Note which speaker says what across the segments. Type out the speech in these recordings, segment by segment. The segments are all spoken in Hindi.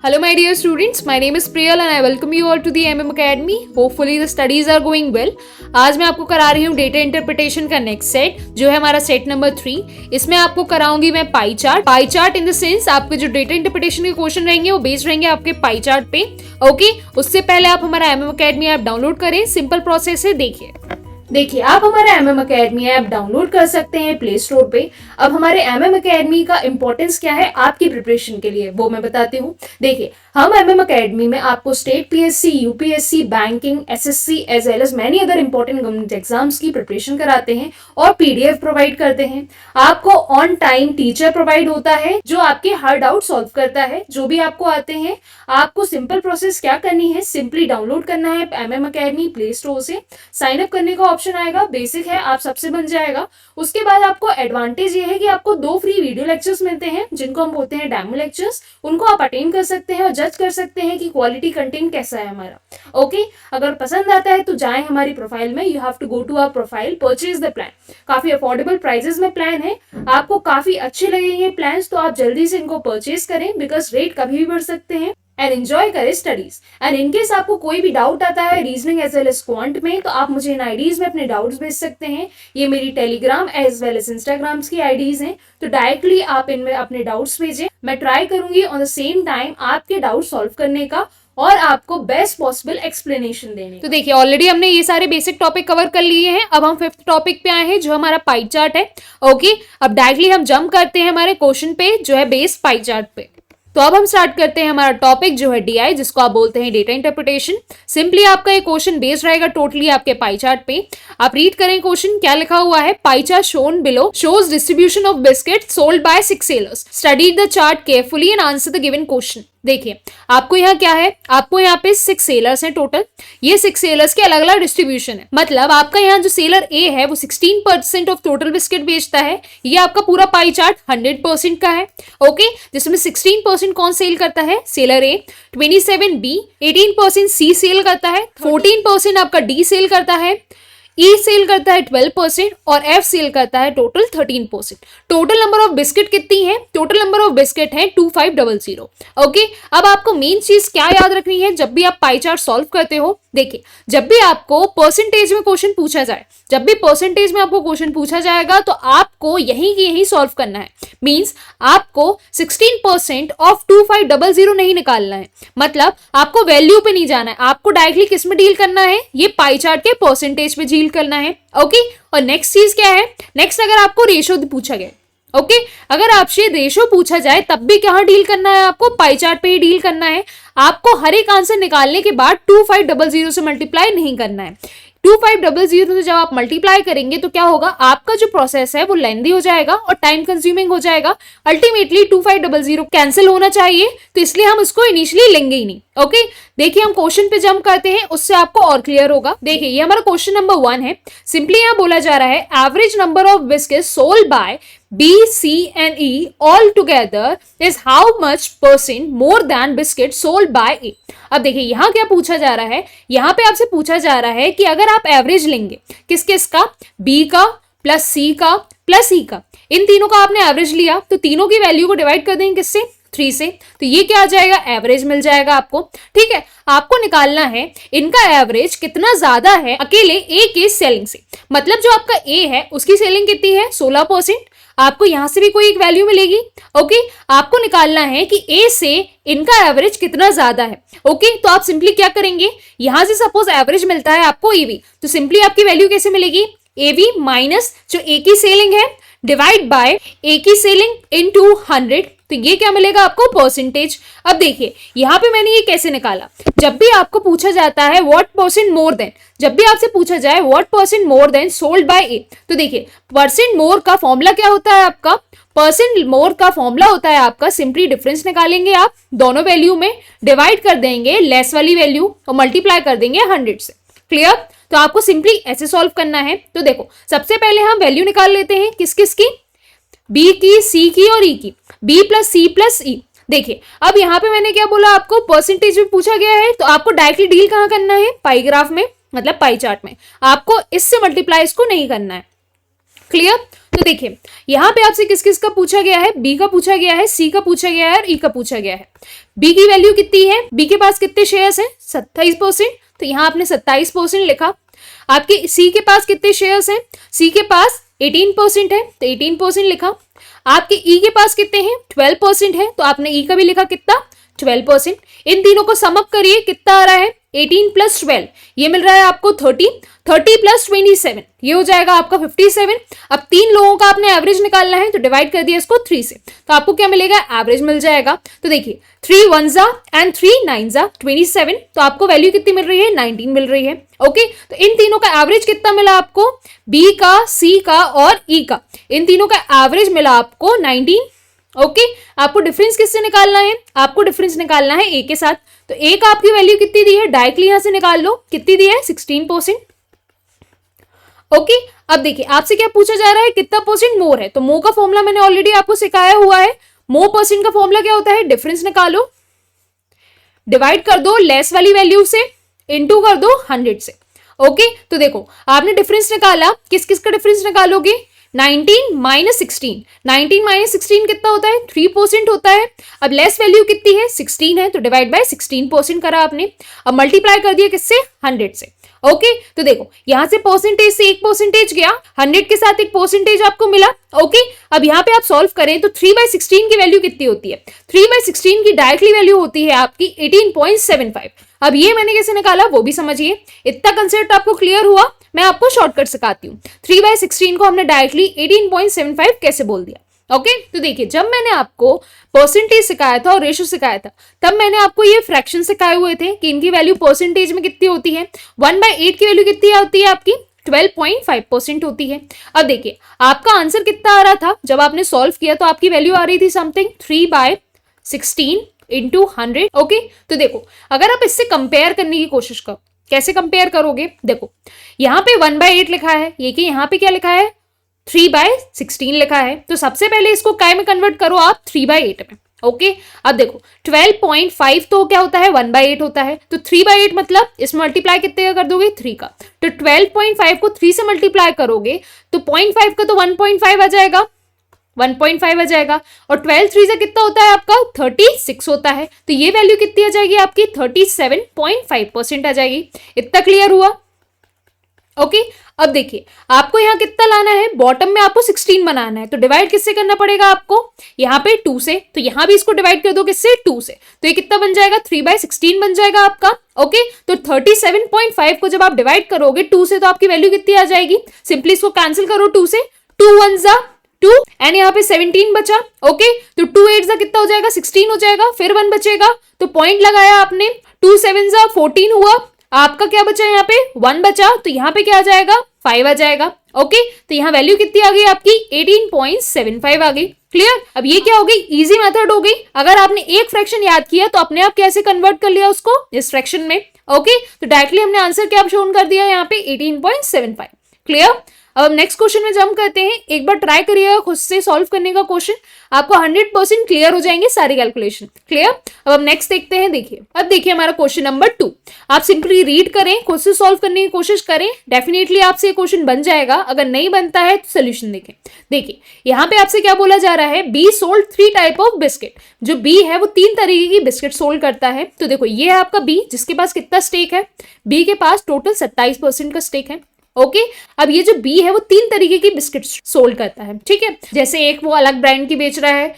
Speaker 1: Hello my dear students, my name is Priyal and I welcome you all to the MM Academy. Hopefully the studies are going well. आज मैं आपको करा रही हूँ डेटा इंटरप्रिटेशन का नेक्स्ट सेट जो है हमारा सेट नंबर 3। इसमें आपको कराऊंगी मैं pie chart in the sense आपके जो डेटा इंटरप्रिटेशन के क्वेश्चन रहेंगे वो बेस्ड रहेंगे आपके पाई चार्ट पे। ओके, उससे पहले आप हमारा MM Academy ऐप डाउनलोड करें। सिंपल प्रोसेस है, देखिए आप हमारा MM Academy ऐप डाउनलोड कर सकते हैं प्ले स्टोर पे। अब हमारे MM Academy का इंपॉर्टेंस क्या है आपकी प्रिपरेशन के लिए वो मैं बताती हूँ। देखिए हम MM Academy में आपको state PSC, UPSC, banking, SSC as well as many other important government exams की प्रिपरेशन कराते हैं और PDF प्रोवाइड करते हैं। आपको ऑन टाइम टीचर प्रोवाइड होता है जो आपके हर डाउट सॉल्व करता है। जो भी आपको आते हैं आपको सिंपल प्रोसेस क्या करनी है, सिंपली डाउनलोड करना है MM Academy प्ले स्टोर से। साइन अप करने का ऑप्शन आएगा, बेसिक है, आप सबसे बन जाएगा। उसके बाद आपको एडवांटेज ये है कि आपको 2 फ्री वीडियो लेक्चर्स मिलते हैं जिनको हम बोलते हैं डेमो लेक्चर्स। उनको आप अटेंड कर सकते हैं और जज कर सकते हैं कि क्वालिटी कंटेंट कैसा है हमारा। ओके, अगर पसंद आता है तो जाएं हमारी प्रोफाइल में। You have to go to our profile, purchase the plan. काफी अफोर्डेबल प्राइजेस में प्लान है, आपको काफी अच्छे लगेंगे प्लान्स, तो आप जल्दी से इनको परचेज करें बिकॉज रेट कभी भी बढ़ सकते हैं। एंड एंजॉय करें स्टडीज। एंड इनकेस आपको कोई भी डाउट आता है reasoning as well as quant में तो आप मुझे इन आईडीज में अपने डाउट्स भेज सकते हैं। ये मेरी Telegram as well as Instagrams की आईडीज हैं, तो डायरेक्टली आप इनमें अपने डाउट्स भेजें। मैं ट्राई करूंगी ऑन द सेम टाइम आपके डाउट सॉल्व करने का और आपको बेस्ट पॉसिबल एक्सप्लेनेशन देने। तो देखिए ऑलरेडी हमने ये सारे बेसिक टॉपिक कवर कर लिए हैं। अब हम 5th टॉपिक पे आए हैं जो हमारा पाई चार्ट है। ओके, अब डायरेक्टली हम जंप करते हैं हमारे क्वेश्चन पे जो है बेस्ड पाई चार्ट पे। तो अब हम स्टार्ट करते हैं हमारा टॉपिक जो है DI, जिसको आप बोलते हैं डेटा इंटरप्रिटेशन। सिंपली आपका ये क्वेश्चन बेस्ड रहेगा टोटली आपके पाई चार्ट पे। आप रीड करें क्वेश्चन क्या लिखा हुआ है। Pie chart shown below shows distribution of biscuit sold bye 6 sellers. Study the chart carefully and answer the given question. देखिए आपको यहाँ क्या है, आपको यहाँ पे 6 सेलर्स हैं टोटल। ये 6 सेलर्स के अलग अलग डिस्ट्रीब्यूशन है। मतलब आपका यहाँ जो सेलर A है वो 16% ऑफ टोटल बिस्किट बेचता है। ये आपका पूरा पाई चार्ट 100% का है। ओके, जिसमें 16% कौन सेल करता है, seller A। 27 B, 18% C sell करता है, 14% आपका D सेल करता है, E सेल करता है 12% और F सेल करता है total 13%। Total number of biscuit कितनी है, टोटल नंबर ऑफ बिस्किट है 2500। ओके, अब आपको मेन चीज क्या याद रखनी है जब भी आप पाई चार्ट सॉल्व करते हो। देखिए जब भी आपको परसेंटेज में क्वेश्चन पूछा जाए, जब भी परसेंटेज में आपको क्वेश्चन पूछा जाएगा तो आपको यही की यही सॉल्व करना है। मींस आपको 16% ऑफ 2500 नहीं निकालना है। मतलब आपको वैल्यू पे नहीं जाना है, आपको डायरेक्टली किस में डील करना है, ये पाई चार्ट के परसेंटेज पे डील करना है। ओके, और नेक्स्ट चीज क्या है, नेक्स्ट अगर आपको रेशो पूछा गया, ओके, अगर आपसे रेशो पूछा जाए तब भी कहाँ डील करना है, आपको पाई चार्ट पे ही डील करना है। आपको हर एक आंसर निकालने के बाद 2500 से मल्टीप्लाई नहीं करना है। 2500 से जब आप मल्टीप्लाई करेंगे तो क्या होगा, आपका जो प्रोसेस है वो लेंदी हो जाएगा और टाइम कंज्यूमिंग हो जाएगा। अल्टीमेटली 2500 कैंसिल होना चाहिए, तो इसलिए हम इसको इनिशियली लेंगे ही नहीं। ओके, देखिए हम क्वेश्चन पे जंप करते हैं, उससे आपको और क्लियर होगा। देखिए ये हमारा क्वेश्चन नंबर 1 है। सिंपली यहाँ बोला जा रहा है average number of biscuit sold bye B, C and E all together is how much % more than biscuit sold by A। अब देखिए यहाँ क्या पूछा जा रहा है, यहाँ पे आपसे पूछा जा रहा है कि अगर आप एवरेज लेंगे किस किस का, B का प्लस C का प्लस E का, इन तीनों का आपने एवरेज लिया तो तीनों की वैल्यू को डिवाइड कर देंगे किससे, 3 से, तो ये क्या आ जाएगा, एवरेज मिल जाएगा आपको। ठीक है, आपको निकालना है इनका एवरेज कितना ज्यादा है अकेले A के सेलिंग से। मतलब जो आपका A है उसकी सेलिंग कितनी है, 16%। आपको यहां से भी कोई एक वैल्यू मिलेगी। ओके, आपको निकालना है कि A से इनका एवरेज कितना ज्यादा है। ओके, तो आप सिंपली क्या करेंगे, यहां से सपोज एवरेज मिलता है आपको AV, तो सिंपली आपकी वैल्यू कैसे मिलेगी, AV माइनस जो A की सेलिंग है डिवाइड बाय A की सेलिंग इनटू 100, तो ये क्या मिलेगा आपको, परसेंटेज। अब देखिए यहाँ पे मैंने ये कैसे निकाला, जब भी आपको पूछा जाता है व्हाट परसेंट मोर देन, जब भी आपसे पूछा जाए what percent more than sold by A, तो देखिए परसेंट मोर का फॉर्मूला क्या होता है आपका, परसेंट मोर का फॉर्मूला होता है आपका, सिंपली डिफरेंस निकालेंगे आप दोनों वैल्यू में, डिवाइड कर देंगे लेस वाली वैल्यू और मल्टीप्लाई कर देंगे 100 से। क्लियर, तो आपको सिंपली ऐसे सॉल्व करना है। तो देखो सबसे पहले हम वैल्यू निकाल लेते हैं किस किस की, B की, C की और E की, B plus C plus E। देखिए अब यहाँ पे मैंने क्या बोला, आपको परसेंटेज में पूछा गया है तो आपको डायरेक्टली डील कहाँ करना है, पाई ग्राफ में, मतलब पाई चार्ट में। आपको इससे मल्टीप्लाई इसको नहीं करना है। क्लियर, तो देखिए यहाँ पे आपसे किस किस का पूछा गया है, बी का पूछा गया है, सी का पूछा गया है और ई का पूछा गया है। बी की वैल्यू कितनी है, बी के पास कितने शेयर्स हैं 27%, तो यहाँ आपने 27% लिखा। आपके सी के पास कितने शेयर्स हैं, सी के पास 18% है तो 18% लिखा। आपके ई के पास कितने हैं 12% है तो आपने ई का भी लिखा कितना 12%। इन तीनों को समअप करिए कितना आ रहा है 18 प्लस 12, ये मिल रहा है आपको 30, 30 प्लस 27 ये हो जाएगा आपका 57। अब तीन लोगों का आपने एवरेज निकालना है तो डिवाइड कर दिया इसको 3 से, तो आपको क्या मिलेगा एवरेज मिल जाएगा। तो देखिए 3 1 एंड 3 9 27, तो आपको वैल्यू कितनी मिल रही है 19 मिल रही है। ओके, तो इन तीनों का एवरेज कितना मिला आपको, बी का, सी का और ई का, इन तीनों का एवरेज मिला आपको 19। ओके, आपको डिफरेंस किससे निकालना है, आपको डिफरेंस निकालना है ए के साथ। तो ए का आपकी वैल्यू कितनी दी है, डायरेक्टली यहां से निकाल लो, कितनी दी है 16%। ओके, अब देखिए आपसे क्या पूछा जा रहा है, कितना परसेंट मोर है, तो मोर का फॉर्मूला मैंने ऑलरेडी आपको सिखाया हुआ है। मोर परसेंट का फॉर्मूला क्या होता है, डिफरेंस निकालो, डिवाइड कर दो लेस वाली वैल्यू से, इनटू कर दो 100 से। ओके, तो देखो आपने डिफरेंस निकाला, किस किस का डिफरेंस निकालोगे, 19 माइनस 16, 19 माइनस 16 कितना होता है 3% होता है। अब लेस वैल्यू कितनी है 16 है तो डिवाइड बाय 16% करा आपने, अब मल्टीप्लाई कर दिया किससे 100 से। ओके, तो देखो यहां से परसेंटेज से 1% गया, 100 के साथ 1% आपको मिला। ओके, अब यहाँ पे आप सॉल्व करें तो 3/16 की वैल्यू कितनी होती है, 3/16 की डायरेक्टली वैल्यू होती है आपकी 18.75। अब ये मैंने कैसे निकाला वो भी समझिए, इतना कंसेप्ट आपको क्लियर हुआ, मैं आपको शॉर्टकट सिखाती हूँ। 3/16 को हमने डायरेक्टली 18.75 कैसे बोल दिया। ओके, तो देखिए जब मैंने आपको परसेंटेज सिखाया था और रेशो सिखाया था तब मैंने आपको ये फ्रैक्शन सिखाए हुए थे कि इनकी वैल्यू परसेंटेज में कितनी होती है, 1/8 की वैल्यू कितनी होती है आपकी 12.5% होती है। अब देखिए आपका आंसर कितना आ रहा था, जब आपने सॉल्व किया तो आपकी वैल्यू आ रही थी समथिंग 3/16 इंटू 100। ओके, तो देखो अगर आप इससे कंपेयर करने की कोशिश करो, कैसे कंपेयर करोगे, देखो यहाँ पे 1/8 लिखा है, ये कि यहाँ पे क्या लिखा है 3/16 लिखा है, तो सबसे पहले इसको काय में कन्वर्ट करो आप 3/8 में। ओके, अब देखो 12.5 तो क्या होता है 1/8 होता है, तो 3/8 मतलब इस मल्टीप्लाई कितने का कर दोगे 3 का, तो 12.5 को 3 से मल्टीप्लाई करोगे तो 0.5 का तो 1.5 आ जाएगा, 1.5 आ जाएगा, और 12 3 से कितना होता है आपका 36 होता है, तो ये वैल्यू कितनी आ जाएगी आपकी 37.5% आ जाएगी। इतना क्लियर हुआ। ओके, अब देखिए आपको यहाँ कितना लाना है, बॉटम में आपको 16 बनाना है, तो डिवाइड किससे करना पड़ेगा आपको, यहाँ पे 2 से, तो यहाँ भी इसको डिवाइड कर दो किससे 2 से, तो ये कितना बन जाएगा 3/16 बन जाएगा आपका। ओके, तो 37.5 को जब आप डिवाइड करोगे 2 से तो आपकी वैल्यू कितनी आ जाएगी, सिंपली इसको कैंसिल करो 2 से, 2 1 2 एंड यहाँ पे 17 बचा। ओके, तो 2 8 कितना हो जाएगा 16 हो जाएगा, फिर 1 बचेगा, तो पॉइंट लगाया आपने, 2 7 14 हुआ, आपका क्या बचा यहाँ पे 1 बचा, तो यहाँ पे क्या आ जाएगा 5 आ जाएगा। ओके, तो यहाँ वैल्यू कितनी आ गई आपकी 18.75 आ गई। क्लियर, अब ये क्या हो गई, इजी मेथड हो गई। अगर आपने एक फ्रैक्शन याद किया तो अपने आप कैसे कन्वर्ट कर लिया उसको इस फ्रैक्शन में। ओके, तो डायरेक्टली हमने आंसर क्या शोन कर दिया यहाँ पे 18.75। क्लियर, अब नेक्स्ट क्वेश्चन में जंप करते हैं, एक बार ट्राई करिएगा खुद से सॉल्व करने का क्वेश्चन, आपको 100% क्लियर हो जाएंगे सारे कैलकुलेशन। क्लियर, अब नेक्स्ट देखते हैं, देखिए अब देखिए हमारा क्वेश्चन नंबर 2, आप सिंपली रीड करें, खुद से सॉल्व करने की कोशिश करें, डेफिनेटली आपसे ये क्वेश्चन बन जाएगा। अगर नहीं बनता है तो सोल्यूशन देखें। देखिए यहाँ पे आपसे क्या बोला जा रहा है, be sold 3 type of biscuit, जो बी है वो 3 तरीके की बिस्किट सोल्ड करता है। तो देखो ये है आपका बी, जिसके पास कितना स्टेक है, बी के पास टोटल 27% का स्टेक है। ओके, अब ये जो बी है वो 3 तरीके की बिस्किट सोल्ड करता है। ठीक है, जैसे एक वो अलग ब्रांड की बेच रहा है,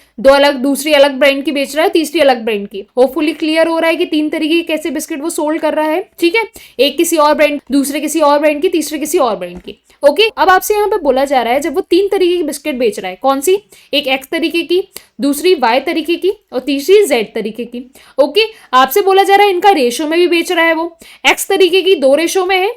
Speaker 1: दूसरी अलग ब्रांड की बेच रहा है, तीसरी अलग ब्रांड की। होपफुली क्लियर हो रहा है कि 3 तरीके की कैसे बिस्किट वो सोल्ड कर रहा है। ठीक है, एक किसी और ब्रांड, दूसरे किसी और ब्रांड की, तीसरे किसी और ब्रांड की। ओके, अब आपसे यहाँ पे बोला जा रहा है जब वो 3 तरीके की बिस्किट बेच रहा है, कौन सी, एक एक्स तरीके की, दूसरी वाई तरीके की और तीसरी जेड तरीके की। ओके, आपसे बोला जा रहा है इनका रेशो में भी बेच रहा है, वो एक्स तरीके की 2 रेशो में है,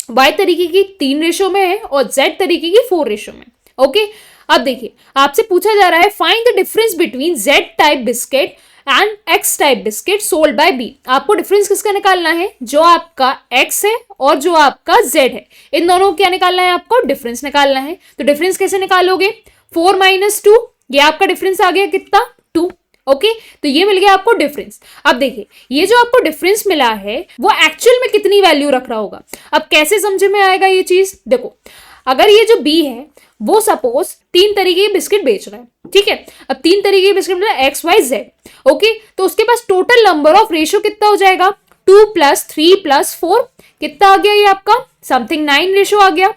Speaker 1: वाई तरीके की 3 रेशो में है और जेड तरीके की 4 रेशो में। ओके, अब देखिए आपसे पूछा जा रहा है find the difference between Z type biscuit and X type biscuit sold by B. आपको डिफरेंस किसका निकालना है, जो आपका एक्स है और जो आपका जेड है, इन दोनों को क्या निकालना है, आपको डिफरेंस निकालना है। तो डिफरेंस कैसे निकालोगे, 4 - 2, ये आपका डिफरेंस आ गया कितना 2। ओके, तो ये मिल गया आपको डिफरेंस। अब देखिए ये जो आपको डिफरेंस मिला है वो एक्चुअल में कितनी वैल्यू रख रहा होगा। अब कैसे समझ में आएगा ये चीज, देखो अगर ये जो बी है वो सपोज 3 तरीके के बिस्किट बेच रहा है, ठीक है। अब 3 तरीके के बिस्किट मतलब एक्स वाई जेड, ओके। तो उसके पास टोटल नंबर ऑफ रेशियो कितना हो जाएगा, 2 + 3 + 4, कितना आ गया ये आपका समथिंग 9 रेशियो आ गया,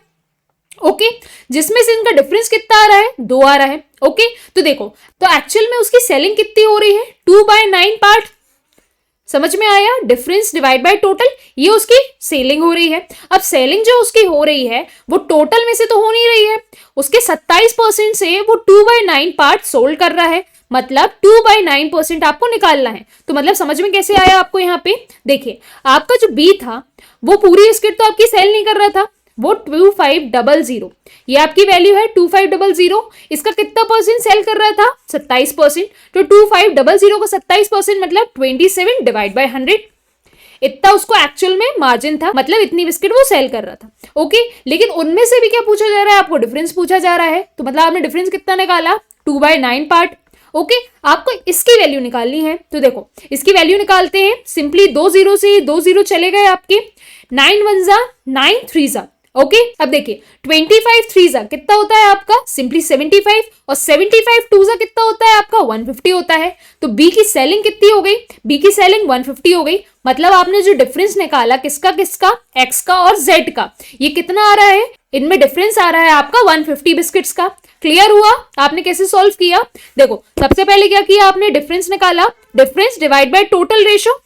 Speaker 1: ओके। जिसमें से इनका डिफरेंस कितना आ रहा है, 2 आ रहा है, ओके। तो देखो, तो एक्चुअल में उसकी सेलिंग कितनी हो रही है, 2/9 पार्ट, समझ में आया, डिफरेंस डिवाइड बाय टोटल, ये उसकी सेलिंग हो रही है। अब सेलिंग जो उसकी हो रही है वो टोटल में से तो हो नहीं रही है, उसके 27% से वो 2/9 पार्ट सोल्ड कर रहा है, मतलब 2/9% आपको निकालना है। तो मतलब समझ में कैसे आया आपको, यहाँ पे देखिए आपका जो बी था वो पूरी बिस्किट तो आपकी सेल नहीं कर रहा था, वो 2500, ये आपकी वैल्यू है 2500, इसका कितना परसेंट सेल कर रहा था, 27%। तो 2500 का 27% मतलब 27 डिवाइड बाय 100, इतना उसको एक्चुअल में मार्जिन था, मतलब इतनी बिस्किट वो सेल कर रहा था, ओके। लेकिन उनमें से भी क्या पूछा जा रहा है, आपको डिफरेंस पूछा जा रहा है। तो मतलब आपने डिफरेंस कितना निकाला, 2/9 पार्ट, ओके। आपको इसकी वैल्यू निकालनी है। तो देखो इसकी वैल्यू निकालते हैं, सिंपली 2 0 से 2 0 चले गए आपके, 9 1 जा 9 3 जा, ओके। अब देखिए 25 3 जा कितना होता है आपका, सिंपली 75, और 75 2 जा कितना होता है आपका, 150 होता है। तो बी की सेलिंग कितनी हो गई, बी की सेलिंग 150 हो गई। मतलब आपने जो डिफरेंस निकाला किसका किसका, एक्स का और जेड का, ये कितना आ रहा है, इनमें डिफरेंस आ रहा है आपका 150 बिस्किट्स का। क्लियर हुआ आपने कैसे सॉल्व किया, देखो सबसे पहले क्या किया आपने, डिफरेंस निकाला, difference divide by total ratio,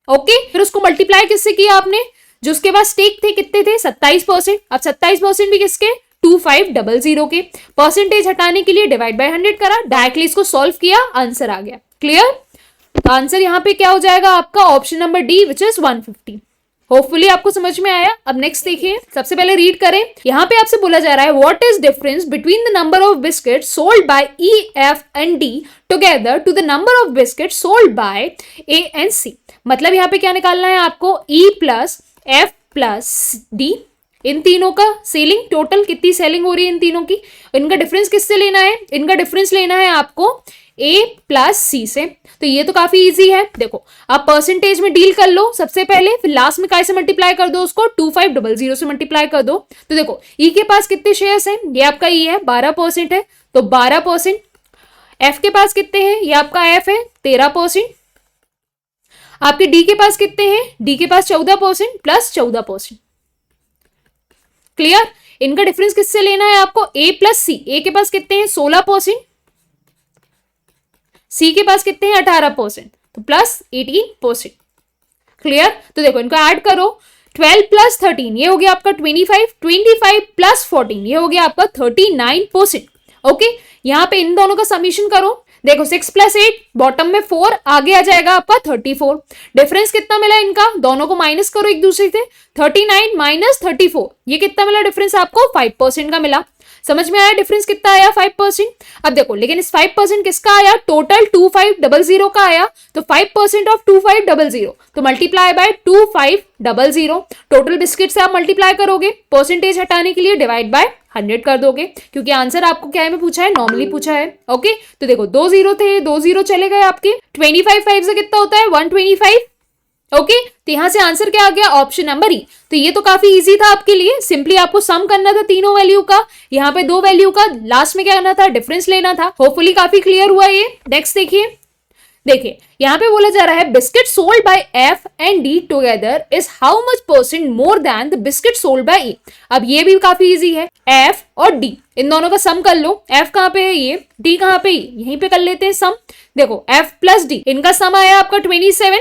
Speaker 1: okay. फिर उसको मल्टीप्लाई किससे किया आपने, जो उसके पास स्टेक थे कितने थे, 27%। अब 27% भी किसके, 2500 के, परसेंटेज हटाने के लिए डिवाइड बाय 100 करा, डायरेक्टली इसको सॉल्व किया, आंसर आ गया। क्लियर, तो आंसर यहाँ पे क्या हो जाएगा आपका, option number D which is 150। Hopefully आपको समझ में आया। अब नेक्स्ट देखिए, सबसे पहले रीड करें, यहाँ पे आपसे बोला जा रहा है what is difference between the number of biscuit sold by E F and D together to the number of biscuit sold by A and C. मतलब यहाँ पे क्या निकालना है आपको, E plus F plus D, इन तीनों का सेलिंग, टोटल कितनी सेलिंग हो रही है इन तीनों की, इनका डिफरेंस किससे लेना है, इनका डिफरेंस लेना है आपको ए प्लस सी से। तो ये तो काफी इजी है, देखो आप परसेंटेज में डील कर लो सबसे पहले, फिर लास्ट में काय से मल्टीप्लाई कर दो उसको, 2500 से मल्टीप्लाई कर दो। तो देखो ई के पास कितने शेयर्स हैं, ये आपका ई है 12% है, तो 12%। एफ के पास कितने हैं, ये आपका एफ है 13%। आपके डी के पास कितने हैं, डी के पास 14% प्लस 14%। क्लियर, इनका डिफरेंस किससे लेना है आपको, ए प्लस सी। ए के पास कितने हैं, 16%, सी के पास कितने हैं 18%, तो प्लस 18%। क्लियर, तो देखो इनको ऐड करो, 12 + 13 ये हो गया आपका 25, 25 + 14 ये हो गया आपका 39%, ओके। यहां पे इन दोनों का समीशन करो, देखो 6 + 8 बॉटम में 4, आगे आ जाएगा आपका 34। डिफरेंस कितना मिला इनका, दोनों को माइनस करो एक दूसरे से, 39 - 34, ये कितना मिला डिफरेंस आपको, 5% का मिला। समझ में आया डिफरेंस कितना आया, 5%। अब देखो लेकिन इस 5% किसका आया, टोटल 2500 का आया, तो 5% ऑफ 2500 तो मल्टीप्लाई बाय 2500, टोटल बिस्किट से आप मल्टीप्लाई करोगे, परसेंटेज हटाने के लिए डिवाइड बाय 100 कर दोगे, क्योंकि आंसर आपको क्या में पूछा है, नॉर्मली पूछा है, ओके। तो देखो 2 0 थे, 2 0 चले गए आपके, 25 5 से कितना होता है 125, ओके। तो यहां से आंसर क्या आ गया, ऑप्शन नंबर ई। तो ये तो काफी इजी था आपके लिए, सिंपली आपको सम करना था तीनों वैल्यू का, यहाँ पे 2 वैल्यू का, लास्ट में क्या करना था, डिफरेंस लेना था। होपफुली काफी क्लियर हुआ ये। नेक्स्ट देखिए, देखिए यहाँ पे बोला जा रहा है biscuit sold by F and D together is how much % more than the biscuit sold by A. अब ये भी काफी इजी है, एफ और डी इन दोनों का सम कर लो, एफ कहाँ पे है ये, डी कहाँ पे, यहीं पे कर लेते हैं सम। देखो एफ प्लस डी, इनका सम आया आपका 27,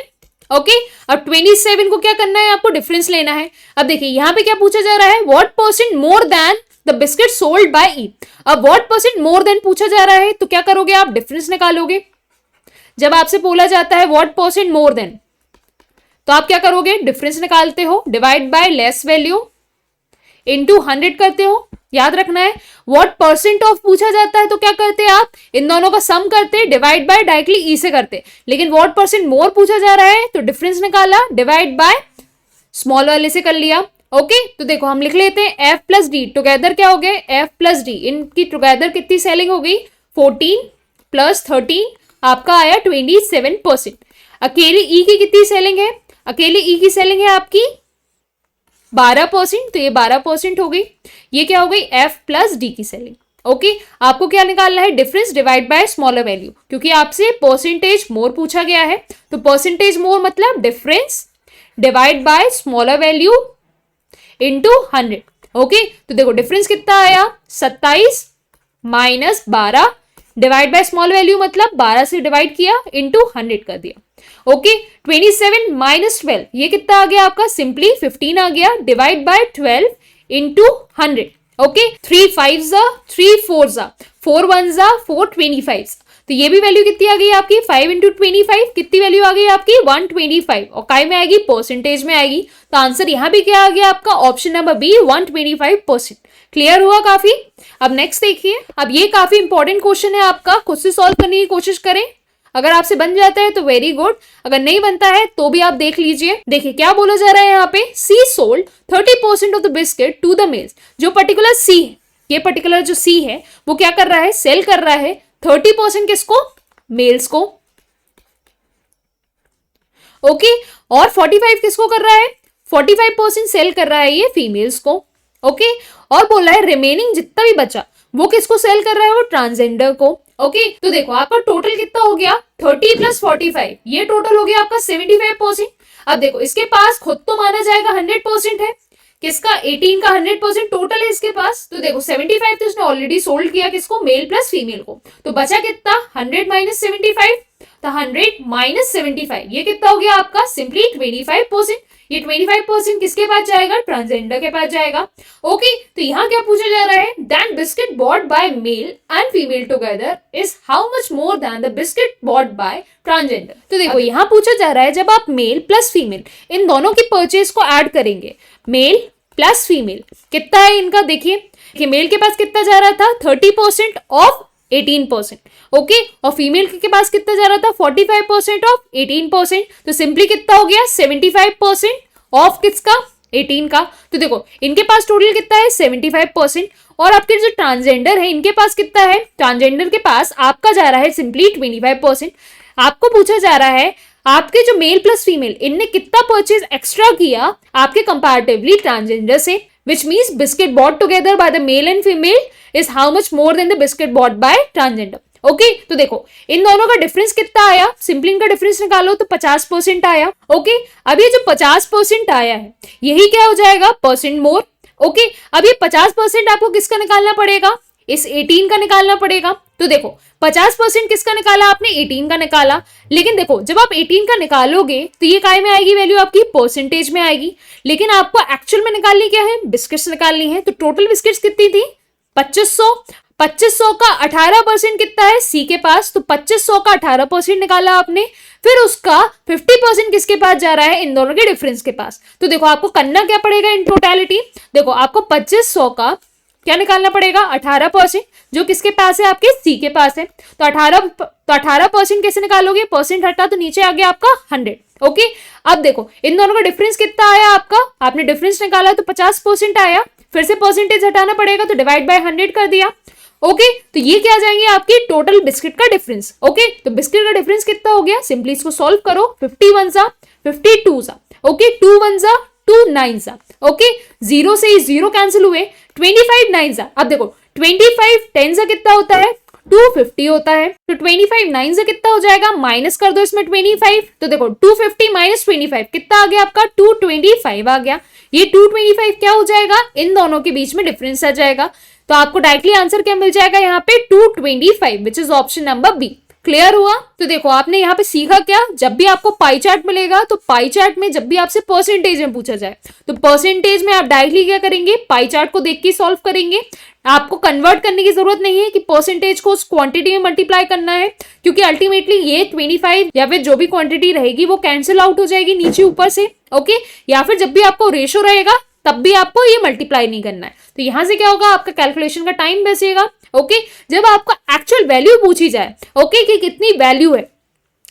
Speaker 1: ओके। अब 27 को क्या करना है आपको, डिफरेंस लेना है। अब देखिए यहाँ पे क्या पूछा जा रहा है, what % more than the biscuit sold by E. अब व्हाट % मोर देन पूछा जा रहा है, तो क्या करोगे आप, डिफरेंस निकालोगे। जब आपसे बोला जाता है व्हाट % मोर देन, तो आप क्या करोगे, डिफरेंस निकालते हो, divide by less value into 100 करते हो। याद रखना है व्हाट % ऑफ पूछा जाता है तो क्या करते हैं आप, इन दोनों का सम करते, डिवाइड बाय डायरेक्टली ई से करते। लेकिन व्हाट % मोर पूछा जा रहा है तो डिफरेंस निकाला, डिवाइड बाय स्मॉल वाले से कर लिया, ओके। तो देखो हम लिख लेते हैं एफ प्लस डी टुगेदर क्या हो गए, एफ प्लस डी, इनकी टुगेदर कितनी सेलिंग हो गई, 14 + 13 आपका आया 27%। अकेली ई की कितनी सेलिंग है, अकेली ई की सेलिंग है आपकी 12%, तो ये 12% हो गई। ये क्या हो गई, एफ प्लस डी की सेलिंग। ओके आपको क्या निकालना है, difference divide by smaller value, क्योंकि आपसे परसेंटेज मोर पूछा गया है, तो परसेंटेज मोर मतलब difference divide by smaller value into 100। Okay तो देखो डिफरेंस कितना आया, 27 minus 12 divide by small value मतलब 12 से डिवाइड किया इंटू 100 कर दिया। ओके 27 माइनस 12 ये कितना आ गया आपका, सिंपली 15 आ गया, डिवाइड बाय 12 इंटू 100। ओके 3 5 जा 3 4 जा 4 1 जा 4 25, तो ये भी वैल्यू कितनी आ गई आपकी, 5 इंटू 25 कितनी वैल्यू आ गई आपकी 125, और काय में आएगी, परसेंटेज में आएगी। तो आंसर यहां भी क्या आ गया आपका, ऑप्शन नंबर बी 125%। क्लियर हुआ काफी। अब नेक्स्ट देखिए, अब ये काफी इंपॉर्टेंट क्वेश्चन है आपका, खुद से सॉल्व करने की कोशिश करें, अगर आपसे बन जाता है तो वेरी गुड, अगर नहीं बनता है तो भी आप देख लीजिए। देखिए क्या बोला जा रहा है यहाँ पे, C sold 30% of the biscuit to the males. जो पर्टिकुलर सी है, ये पर्टिकुलर जो सी है वो क्या कर रहा है, सेल कर रहा है 30% किसको, मेल्स को। ओके और 45 किसको कर रहा है, 45% सेल कर रहा है ये फीमेल्स को। ओके और बोला है रिमेनिंग जितना भी बचा वो किसको सेल कर रहा है, वो ट्रांसजेंडर को। ओके तो देखो आपका टोटल कितना हो गया, 30 प्लस 45, ये टोटल हो गया आपका 75%। अब देखो इसके पास खुद तो माना जाएगा 100% है, किसका 18 का 100% टोटल है इसके पास, तो देखो 75 तो इसने ऑलरेडी सोल्ड किया किसको, मेल प्लस फीमेल को, तो बचा कितना 100 माइनस 75, तो 100 माइनस 75 ये कितना हो गया आपका, सिंपली 25%। ये 25% किसके पास जाएगा, ट्रांसजेंडर के पास जाएगा। ओके तो यहाँ क्या पूछा जा रहा है, than biscuit bought by male and female together is how much more than the biscuit bought by transgender. तो देखो यहाँ पूछा जा रहा है जब आप मेल प्लस फीमेल इन दोनों की परचेज को ऐड करेंगे, मेल प्लस फीमेल कितना है इनका, देखिए मेल के पास कितना जा रहा था 30% ऑफ 18%, ओके और फीमेल के पास कितना जा रहा था 45% ऑफ 18%, तो सिंपली कितना हो गया 75% ऑफ किसका, 18 का। तो देखो इनके पास टोटल कितना है 75%, और आपके जो ट्रांसजेंडर है इनके पास कितना है, ट्रांसजेंडर के पास आपका जा रहा है सिंपली 25%। आपको पूछा जा रहा है आपके जो मेल प्लस फीमेल इनने कितना परचेज एक्स्ट्रा किया आपके कंपैरेटिवली ट्रांसजेंडर से, which means biscuit bought together by the male and female is how much more than the biscuit bought by transgender. Okay तो देखो इन दोनों का डिफरेंस कितना आया, सिंपली इनका डिफरेंस निकालो तो 50% आया। ओके अब ये जो 50% आया है यही क्या हो जाएगा, परसेंट मोर। ओके अब ये 50% आपको किसका निकालना पड़ेगा, इस 18 का निकालना पड़ेगा। तो देखो 50% किसका निकाला आपने, 18 का निकाला, लेकिन देखो जब आप 18 का निकालोगे तो ये काय में आएगी वैल्यू आपकी, परसेंटेज में आएगी, लेकिन आपको एक्चुअल में निकालनी क्या है, बिस्किट्स निकालनी है। तो टोटल बिस्किट्स कितनी थी 2500, 2500 का 18% कितना है सी के पास, तो 2500 का 18% निकाला आपने, फिर उसका 50% किसके पास जा रहा है, इन दोनों के डिफरेंस के पास। तो देखो आपको करना क्या पड़ेगा इन टोटलिटी, देखो आपको 2500 का क्या निकालना पड़ेगा 18%, जो किसके पास है आपके सी के पास है, तो 18% कैसे निकालोगे, परसेंट हटा तो नीचे आ गया आपका 100। ओके अब देखो इन दोनों का डिफरेंस कितना आया आपका, आपने डिफरेंस निकाला तो 50% आया, फिर से परसेंटेज हटाना पड़ेगा तो डिवाइड बाय 100 कर दिया। ओके तो ये क्या आ जाएंगे आपकी टोटल बिस्किट का डिफरेंस। ओके तो बिस्किट का डिफरेंस कितना हो गया, सिंपली इसको सॉल्व करो, 51 जा 52 जा, ओके 2 1 जा 2 9 जा, ओके 0 से 0 कैंसिल हुए, 25 9 जा, अब देखो 25 10 जा कितना होता है 250 होता है, तो 25 9 से कितना हो जाएगा, माइनस कर दो इसमें 25, तो देखो 250 माइनस 25 कितना आ गया आपका 225 आ गया। ये 225 क्या हो जाएगा, इन दोनों के बीच में डिफरेंस आ जाएगा, तो आपको डायरेक्टली आंसर क्या मिल जाएगा यहाँ पे 225, which is option number B. Clear हुआ। तो देखो आपने यहाँ पे सीखा क्या, जब भी आपको पाई चार्ट मिलेगा तो पाई चार्ट में जब भी आपसे परसेंटेज में पूछा जाए तो परसेंटेज में आप डायरेक्टली क्या करेंगे, पाई चार्ट को देख के सॉल्व करेंगे। आपको कन्वर्ट करने की जरूरत नहीं है कि परसेंटेज को उस क्वांटिटी में मल्टीप्लाई करना है, क्योंकि अल्टीमेटली ये 25 या फिर जो भी क्वांटिटी रहेगी वो कैंसिल आउट हो जाएगी नीचे ऊपर से। ओके या फिर जब भी आपको रेशो रहेगा तब भी आपको ये मल्टीप्लाई नहीं करना है, तो यहां से क्या होगा आपका कैलकुलेशन का टाइम बचेगा। ओके जब आपको एक्चुअल वैल्यू पूछी जाए, ओके कि कितनी वैल्यू है,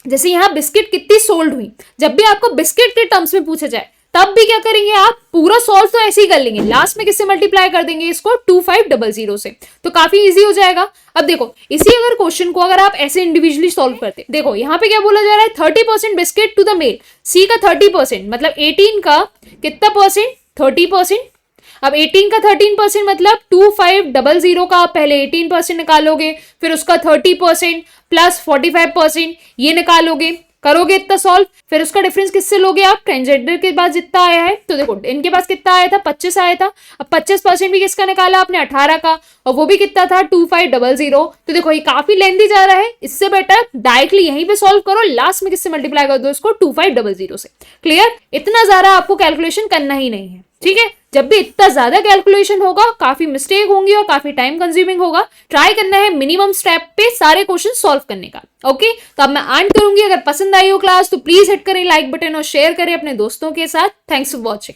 Speaker 1: जैसे यहाँ बिस्किट कितनी सोल्ड हुई, जब भी आपको बिस्किट के टर्म्स में पूछा जाए तब भी क्या करेंगे आप, पूरा सॉल्व तो ऐसे ही कर लेंगे, लास्ट में किससे मल्टीप्लाई कर देंगे इसको 2500 से, तो काफी इजी हो जाएगा। अब देखो इसी अगर क्वेश्चन को अगर आप ऐसे इंडिविजुअली सॉल्व करते, देखो यहाँ पे क्या बोला जा रहा है 30% बिस्किट टू द मेल, सी का 30% मतलब 18 का कितना परसेंट 30%। अब 18 का 13% मतलब 2500 का आप पहले 18% निकालोगे, फिर उसका 30% प्लस 45% ये निकालोगे, करोगे इतना सॉल्व, फिर उसका डिफरेंस किससे लोगे आप, ट्रांसजेंडर के पास जितना आया है। तो देखो इनके पास कितना आया था, 25 आया था। अब 25% भी किसका निकाला आपने, 18 का, और वो भी कितना था 2500। तो देखो ये काफी लेंथी जा रहा है, इससे बेटर डायरेक्टली यहीं पे सॉल्व करो, लास्ट में किससे मल्टीप्लाई कर दो इसको, 2500 से। क्लियर, इतना ज्यादा आपको कैलकुलेशन करना ही नहीं है, ठीक है। जब भी इतना ज्यादा कैलकुलेशन होगा काफी मिस्टेक होंगी और काफी टाइम कंज्यूमिंग होगा। ट्राई करना है मिनिमम स्टेप पे सारे क्वेश्चन सॉल्व करने का। ओके, तो अब मैं एंड करूंगी। अगर पसंद आई हो क्लास तो प्लीज हिट करें लाइक बटन और शेयर करें अपने दोस्तों के साथ। Thanks for watching.